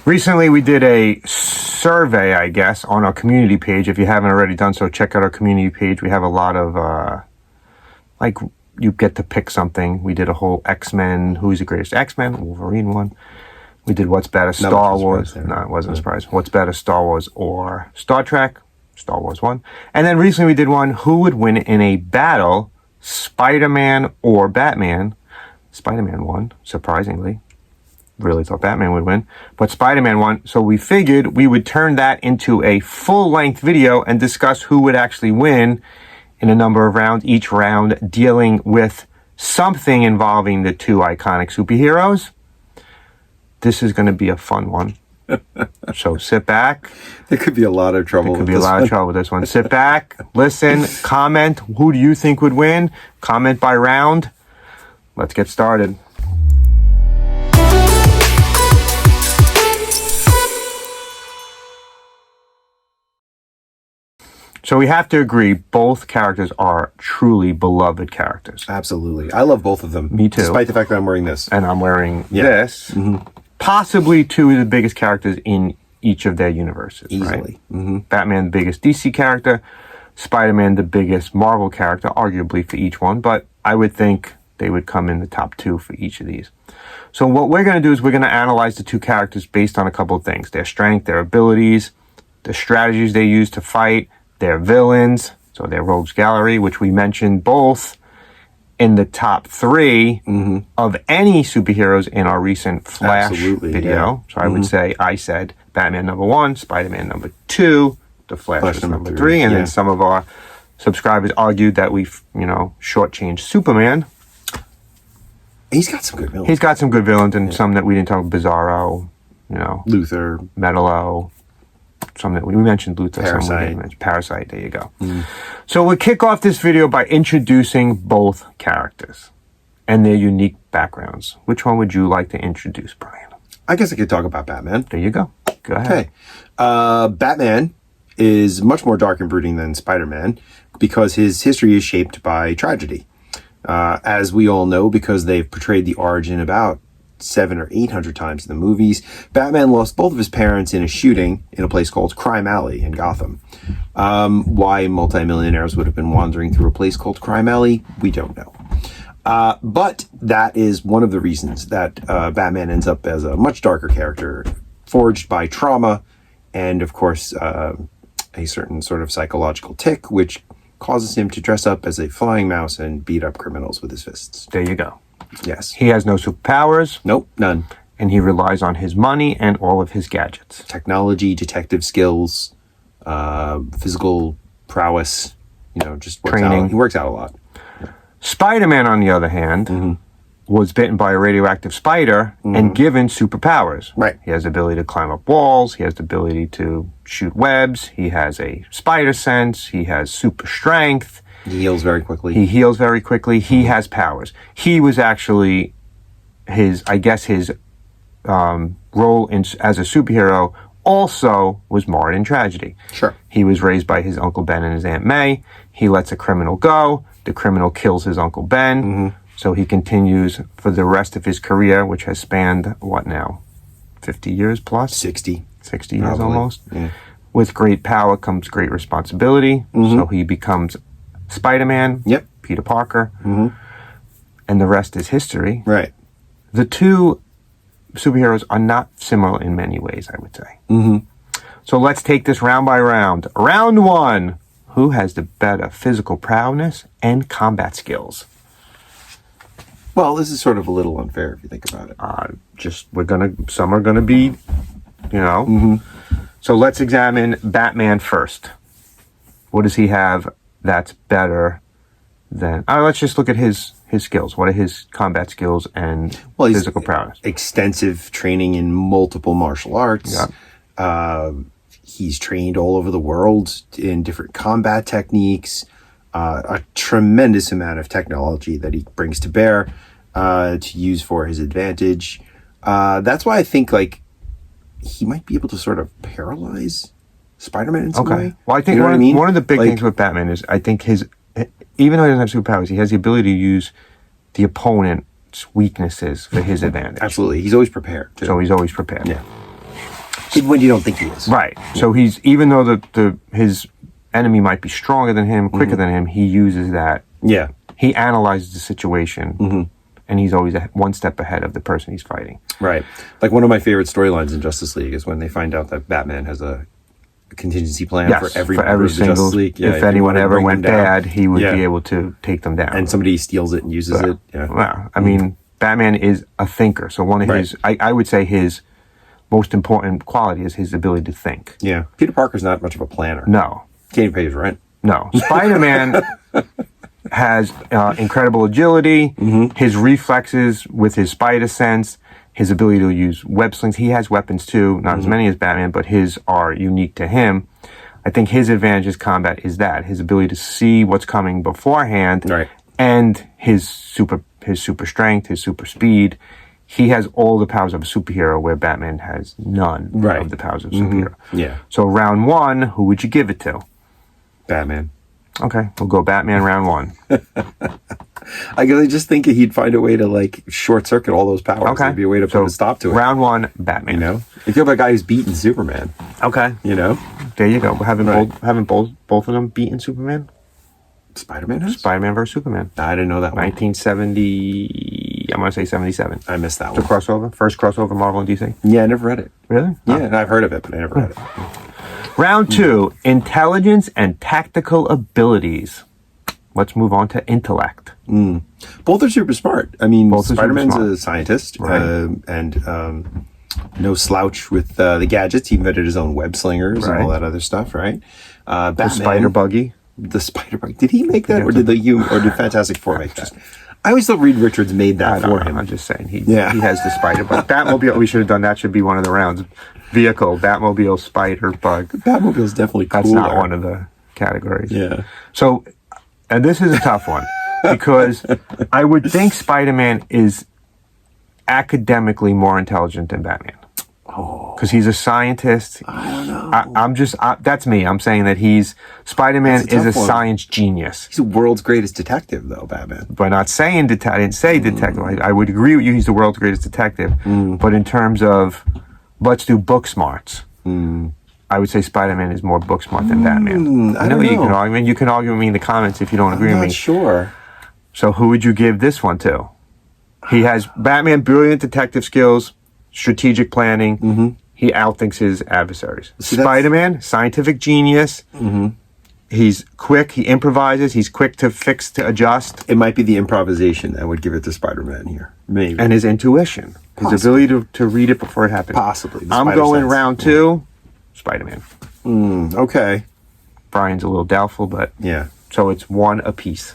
Recently, we did a survey, I guess, on our community page. If you haven't already done so, check out our community page. We have a lot of, you get to pick something. We did a whole X-Men, who's the greatest X-Men, Wolverine one. We did what's better, Star Wars. No, it wasn't a surprise. What's better, Star Wars or Star Trek? Star Wars won. And then recently we did one, who would win in a battle, Spider-Man or Batman? Spider-Man won, surprisingly. Really thought Batman would win, but Spider-Man won. So we figured we would turn that into a full-length video and discuss who would actually win in a number of rounds, each round dealing with something involving the two iconic superheroes. This is going to be a fun one. So sit back. There could be a lot of trouble. There could be a lot of trouble with this one. Sit back, listen, comment. Who do you think would win? Comment by round. Let's get started. So we have to agree, both characters are truly beloved characters. Absolutely. I love both of them. Me too. Despite the fact that I'm wearing this. And I'm wearing this. Mm-hmm. Possibly two of the biggest characters in each of their universes. Easily. Right? Mm-hmm. Batman, the biggest DC character. Spider-Man, the biggest Marvel character, arguably for each one. But I would think they would come in the top two for each of these. So what we're going to do is we're going to analyze the two characters based on a couple of things. Their strength, their abilities, the strategies they use to fight, their villains, so their rogues gallery, which we mentioned both in the top three of any superheroes in our recent Flash video. Yeah. So I would say I said Batman number 1, Spider-Man number 2, the Flash was number 3, and then some of our subscribers argued that we've, shortchanged Superman. He's got some good villains. He's got some good villains and some that we didn't talk about. Bizarro, Luthor, Metallo. Some that we mentioned, Luthor. Parasite. Parasite, there you go. So we'll kick off this video by introducing both characters and their unique backgrounds. Which one would you like to introduce, Brian? I guess I could talk about Batman. There you go. Go ahead. Okay. Batman is much more dark and brooding than Spider-Man because his history is shaped by tragedy. As we all know, because they've portrayed the origin about 700 or 800 times in the movies. Batman lost both of his parents in a shooting in a place called Crime Alley in Gotham. Why multimillionaires would have been wandering through a place called Crime Alley, we don't know. But that is one of the reasons that Batman ends up as a much darker character, forged by trauma and, of course, a certain sort of psychological tic, which causes him to dress up as a flying mouse and beat up criminals with his fists. There you go. Yes. He has no superpowers. Nope, none. And he relies on his money and all of his gadgets. Technology, detective skills, physical prowess, just works training. Out. He works out a lot. Yeah. Spider-Man, on the other hand, was bitten by a radioactive spider and given superpowers. Right. He has the ability to climb up walls. He has the ability to shoot webs. He has a spider sense. He has super strength. He heals very quickly. He has powers. He was actually his role as a superhero also was marred in tragedy. Sure. He was raised by his Uncle Ben and his Aunt May. He lets a criminal go. The criminal kills his Uncle Ben. So he continues for the rest of his career, which has spanned, 50 years plus? 60. 60 years Probably. almost. Yeah. With great power comes great responsibility. So he becomes Spider-Man, Peter Parker, and the rest is history. Right. The two superheroes are not similar in many ways, I would say. So let's take this round by round. Round 1. Who has the better physical prowess and combat skills? Well, this is sort of a little unfair if you think about it. Some are gonna be, So let's examine Batman first. What does he have that's better than... let's just look at his skills. What are his combat skills and physical prowess? Extensive training in multiple martial arts. He's trained all over the world in different combat techniques. A tremendous amount of technology that he brings to bear to use for his advantage. That's why I think he might be able to sort of paralyze Spider-Man in some way. Well, I think one of the big things with Batman is I think even though he doesn't have superpowers, he has the ability to use the opponent's weaknesses for his advantage. Absolutely. He's always prepared, too. So he's always prepared. Yeah. Even when you don't think he is. Right. So he's, even though his enemy might be stronger than him, quicker than him, he uses that. Yeah. He analyzes the situation, and he's always one step ahead of the person he's fighting. Right. Like one of my favorite storylines in Justice League is when they find out that Batman has a contingency plan for every member of the single, Justice League. Yeah, if anyone ever went bad, he would be able to take them down. And somebody steals it and uses it. Yeah. Well, I mean, Batman is a thinker. So one of his, I would say his most important quality is his ability to think. Yeah. Peter Parker's not much of a planner. No. Can't even pay his rent. No. Spider-Man has incredible agility, his reflexes with his spider sense, his ability to use web slings. He has weapons too, not as many as Batman, but his are unique to him. I think his advantage in combat is that his ability to see what's coming beforehand, and his super strength, his super speed. He has all the powers of a superhero, where Batman has none of the powers of a superhero. Yeah. So round one, who would you give it to? Batman. Okay, we'll go Batman round one. I just think he'd find a way to like short circuit all those powers. Okay. There'd be a way to put a stop to it. Round one, Batman. You know, you feel like a guy who's beaten Superman. Okay. You know, there you go. Haven't both of them beaten Superman? Spider-Man has? Spider-Man versus Superman. I didn't know that one. 1970. I'm gonna say 77. I missed that The one. crossover, first crossover, Marvel and DC. Yeah, I never read it. Really? Yeah, and I've heard of it, but I never read it. Round two, intelligence and tactical abilities. Let's move on to intellect. Both are super smart. I mean, Both Spider-Man's a scientist, and no slouch with the gadgets. He invented his own web slingers and all that other stuff, right? Batman, The spider buggy. The spider buggy. Did he make that, or did did Fantastic Four make that? I always thought Reed Richards made that for him. I'm just saying he has the spider bug. Batmobile. We should have done that. Should be one of the rounds. Vehicle, Batmobile, spider bug. Batmobile's definitely cooler. That's not one of the categories. Yeah. So, and this is a tough one because I would think Spider-Man is academically more intelligent than Batman. Oh. Because he's a scientist. I don't know. That's me. I'm saying that Spider-Man is a science genius. He's the world's greatest detective, though, Batman. But not saying I didn't say detective. I would agree with you. He's the world's greatest detective. But in terms of, let's do book smarts. I would say Spider-Man is more book smart than Batman. I don't know. You can argue. You can argue with me in the comments if you don't agree with me. I'm not sure. So who would you give this one to? He has Batman, brilliant detective skills, strategic planning. He outthinks his adversaries. Spider-Man, scientific genius. He's quick. He improvises. He's quick to fix, to adjust. It might be the improvisation that would give it to Spider-Man here. Maybe. And his intuition. His ability to read it before it happens. Possibly. I'm going round two, Spider-Man. Okay. Brian's a little doubtful, but yeah. So it's one apiece.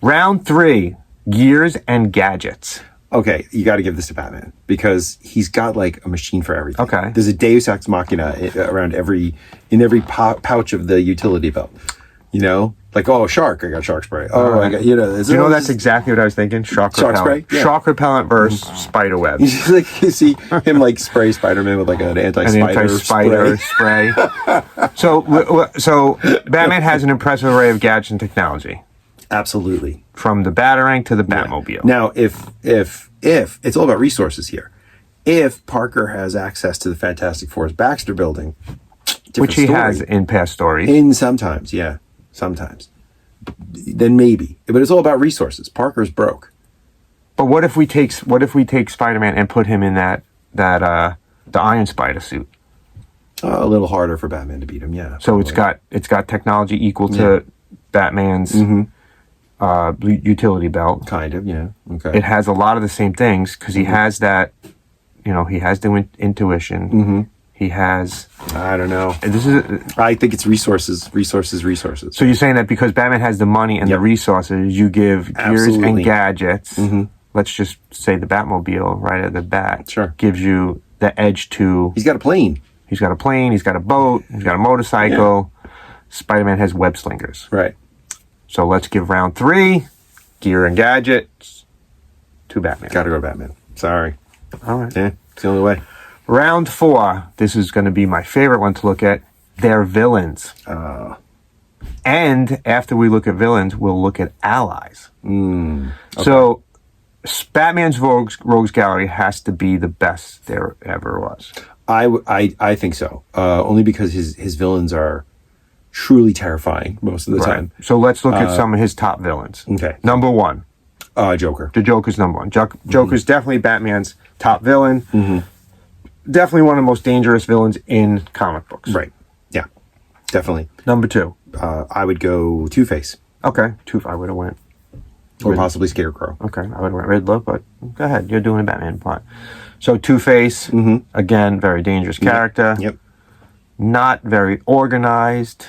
Round three, gears and gadgets. Okay, you got to give this to Batman because he's got like a machine for everything. Okay. There's a Deus Ex Machina around every pouch of the utility belt. You know, like, oh, shark, I got shark spray. Oh, I got, that's exactly what I was thinking. Shark spray? repellent. Yeah. Shark repellent versus spider web. You see him like spray Spider-Man with like an anti-spider spray. So Batman has an impressive array of gadgets and technology. Absolutely. From the Batarang to the Batmobile. Now, if it's all about resources here. If Parker has access to the Fantastic Four's Baxter building, which he has in past stories. Sometimes, then maybe. But it's all about resources. Parker's broke. But what if we take Spider-Man and put him in the Iron Spider suit? A little harder for Batman to beat him, yeah. So probably. it's got technology equal to Batman's utility belt. Kind of, yeah. Okay. It has a lot of the same things because he has that, he has the intuition. He has... I don't know. I think it's resources. So you're saying that because Batman has the money and the resources, you give gears and gadgets. Let's just say the Batmobile right at the bat gives you the edge to... He's got a plane. He's got a plane. He's got a boat. He's got a motorcycle. Yeah. Spider-Man has web slingers. Right. So let's give round three, gear and gadgets, to Batman. Gotta go Batman. Sorry. All right. Yeah, it's the only way. Round four. This is going to be my favorite one to look at. They're villains. And after we look at villains, we'll look at allies. Okay. So Batman's Rogues Gallery has to be the best there ever was. I think so. Only because his villains are truly terrifying most of the time. So let's look at some of his top villains. Okay. Number one. Joker. The Joker's number one. Joker's definitely Batman's top villain. Definitely one of the most dangerous villains in comic books. Right. Yeah. Definitely. Number two. I would go Two-Face. Okay. I would have went. Or possibly Scarecrow. Okay. I would have went Riddler, but go ahead. You're doing a Batman plot. So Two-Face, again, very dangerous character. Yep. Not very organized.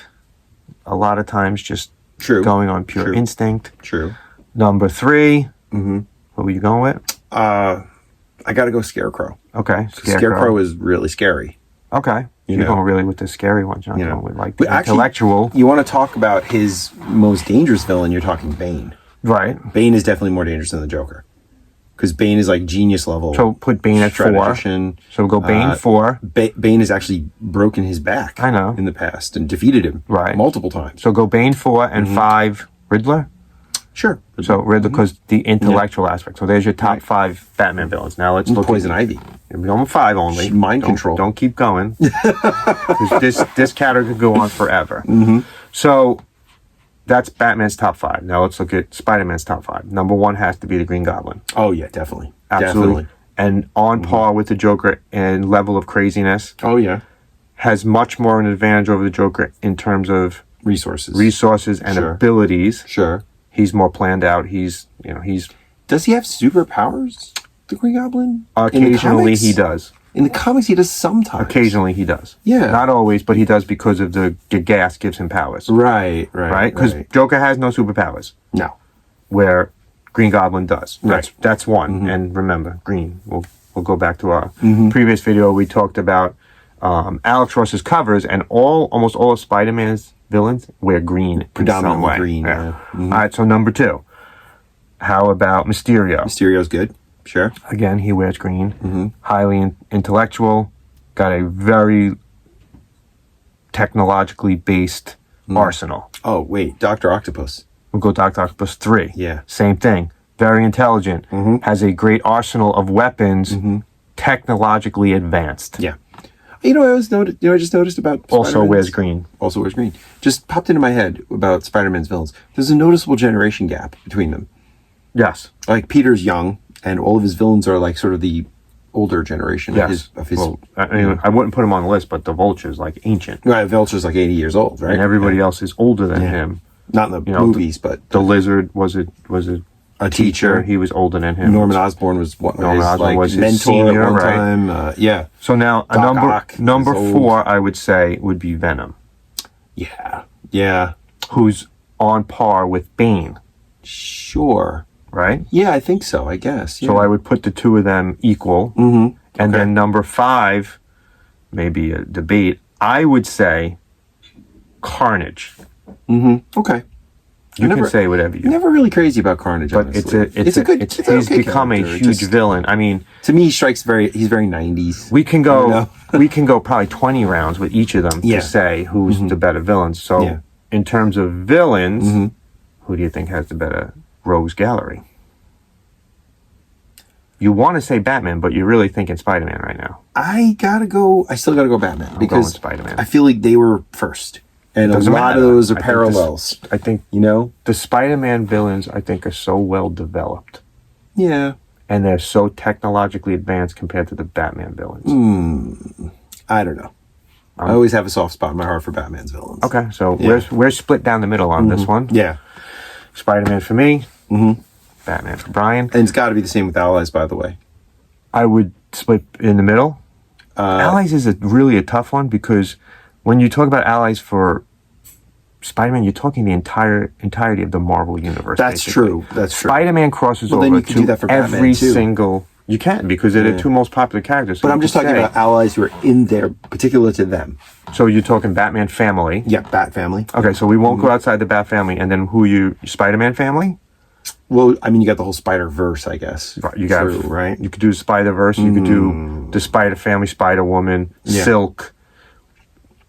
A lot of times just going on pure instinct. True. Number three. Who were you going with? I got to go Scarecrow. Okay. Scarecrow is really scary. Okay. You're going really with the scary ones. You're not going with like the intellectual. Actually, you want to talk about his most dangerous villain, you're talking Bane. Right. Bane is definitely more dangerous than the Joker. Because Bane is like genius level. So put Bane at 4. So go Bane 4. Bane has actually broken his back. I know. In the past and defeated him multiple times. So go Bane 4 and 5 Riddler. Sure. So Riddler because the intellectual aspect. So there's your top 5 Batman villains. Now let's look Poison Ivy. Number 5 only. Mind control. Don't keep going. this category could go on forever. So that's Batman's top 5. Now let's look at Spider-Man's top 5. Number 1 has to be the Green Goblin. Oh yeah, definitely. Absolutely. And on par with the Joker and level of craziness. Oh yeah. Has much more an advantage over the Joker in terms of resources and abilities. Sure. He's more planned out. He's Does he have superpowers? The Green Goblin? Occasionally he does. In the comics he does sometimes. Occasionally he does. Yeah. Not always, but he does because of the gas gives him powers. Right. Because Joker has no superpowers. No. Where Green Goblin does. Right. That's one. And remember, green. We'll go back to our previous video. We talked about Alex Ross's covers, and almost all of Spider-Man's villains wear green. Predominantly green. Yeah. All right, so number 2. How about Mysterio? Mysterio's good. Sure. Again, he wears green. Highly intellectual. Got a very technologically based arsenal. Oh, wait. Dr. Octopus. We'll go Dr. Octopus 3. Yeah. Same thing. Very intelligent. Has a great arsenal of weapons. Technologically advanced. Yeah. You know, I just noticed about also wears green. Also wears green. Just popped into my head about Spider-Man's villains. There's a noticeable generation gap between them. Yes. Like Peter's young, and all of his villains are like sort of the older generation of his. Well, I wouldn't put him on the list, but the Vulture's like ancient. Right, Vulture's like 80 years old, right? And everybody else is older than him. Not in the movies, but the Lizard was a teacher. He was older than him. Norman Osborn was his mentor senior, at one time. Yeah. So now number 4, I would say, would be Venom. Yeah. Yeah. Who's on par with Bane. Sure. Right? Yeah, I think so, I guess. Yeah. So I would put the two of them equal. And then number 5, maybe a debate, I would say Carnage. Okay. You can say whatever you. Never really crazy about Carnage, but honestly. he's become a huge villain. I mean, to me, he's very 90s. We can go, we can go probably 20 rounds with each of them to say who's the better villains. So, in terms of villains, who do you think has the better rogues gallery? You want to say Batman, but you're really thinking Spider-Man right now. I still gotta go Batman because Spider-Man. I feel like they were first. And a lot of those are parallels. I think, the Spider-Man villains, I think, are so well developed. Yeah. And they're so technologically advanced compared to the Batman villains. I don't know. I always have a soft spot in my heart for Batman's villains. Okay, so we're split down the middle on this one. Yeah. Spider-Man for me. Batman for Brian. And it's got to be the same with Allies, by the way. I would split in the middle. Allies is really a tough one because when you talk about allies for Spider-Man, you're talking the entirety of the Marvel universe. That's true. That's true. Spider-Man crosses over then you can do that for every Batman, too. single. You can because they're the two most popular characters. So but I'm just talking about allies who are in there, particular to them. So you're talking Batman family. Yeah, Bat family. Okay, so we won't go outside the Bat family, and then Spider-Man family. Well, I mean, you got the whole Spider-Verse, I guess. Right, you got right. You could do the Spider-Verse. You could do the Spider Family, Spider-Woman, Silk,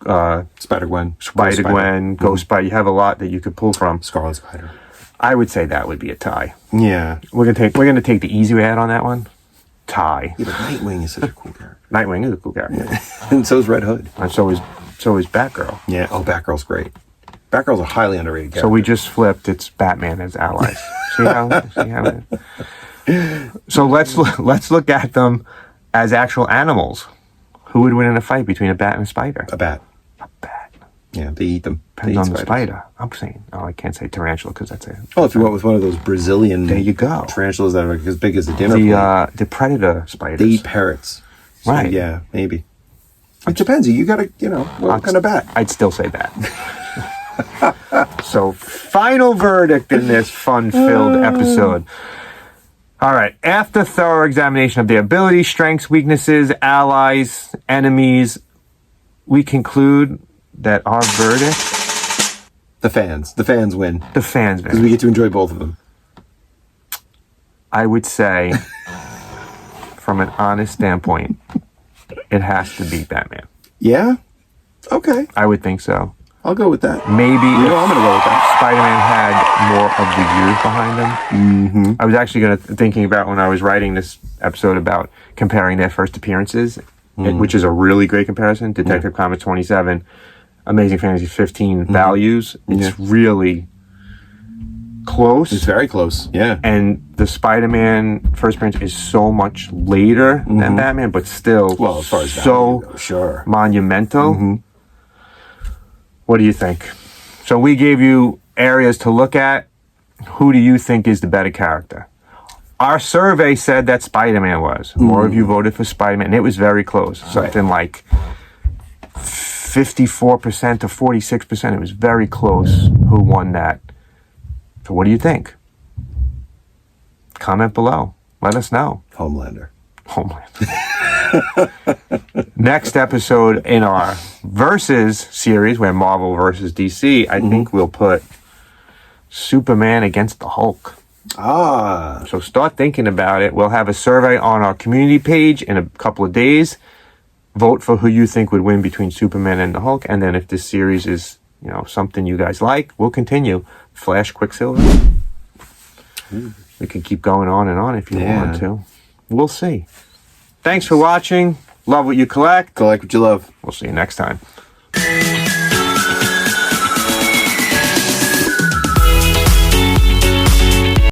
Spider-Gwen, Ghost Spider. You have a lot that you could pull from. Scarlet Spider. I would say that would be a tie. Yeah, we're gonna take the easy way out on that one. tie. Yeah, but Nightwing is such a cool character. Nightwing is a cool character. And so is Red Hood. And so is Batgirl. Yeah. Oh, Batgirl's great. Batgirl's a highly underrated character. So we just flipped. It's Batman as allies. See how So let's look at them as actual animals. Who would win in a fight between a bat and a spider? A bat. A bat. Yeah, they eat them. Depends They eat on the spiders. spider. I'm saying, I can't say tarantula because that's a. Oh, if you went with one of those Brazilian There you go. tarantulas that are like as big as a dinner plate, The predator spiders. they eat parrots. So, Right. Yeah, maybe. It depends. You gotta, what kind of bat? I'd still say bat. So, final verdict in this fun-filled episode. All right. After thorough examination of their abilities, strengths, weaknesses, allies, enemies, we conclude that our verdict... The fans win. The fans Because win. we get to enjoy both of them. I would say, from an honest standpoint, it has to be Batman. Yeah? Okay. I would think so. I'll go with that. Maybe I'm going to go with that. Spider-Man had more of the years behind him. Mm-hmm. I was actually thinking about when I was writing this episode about comparing their first appearances, which is a really great comparison. Detective Comics 27, Amazing Fantasy 15 values. It's really close. It's very close. Yeah. And the Spider-Man first appearance is so much later than Batman, but still Well, as far as so value goes, sure. monumental. What do you think? So we gave you areas to look at. Who do you think is the better character? Our survey said that Spider-Man was. More of you voted for Spider-Man, and it was very close. Something like 54% to 46%. It was very close who won that. So what do you think? Comment below. Let us know. Homelander. Homeland. Next episode in our Versus series, where Marvel versus DC, I think we'll put Superman against the Hulk. Ah. So start thinking about it. We'll have a survey on our community page in a couple of days. Vote for who you think would win between Superman and the Hulk. And then if this series is, something you guys like, we'll continue. Flash, Quicksilver. We can keep going on and on if you want to. We'll see. Thanks for watching. Love what you collect. Collect what you love. We'll see you next time.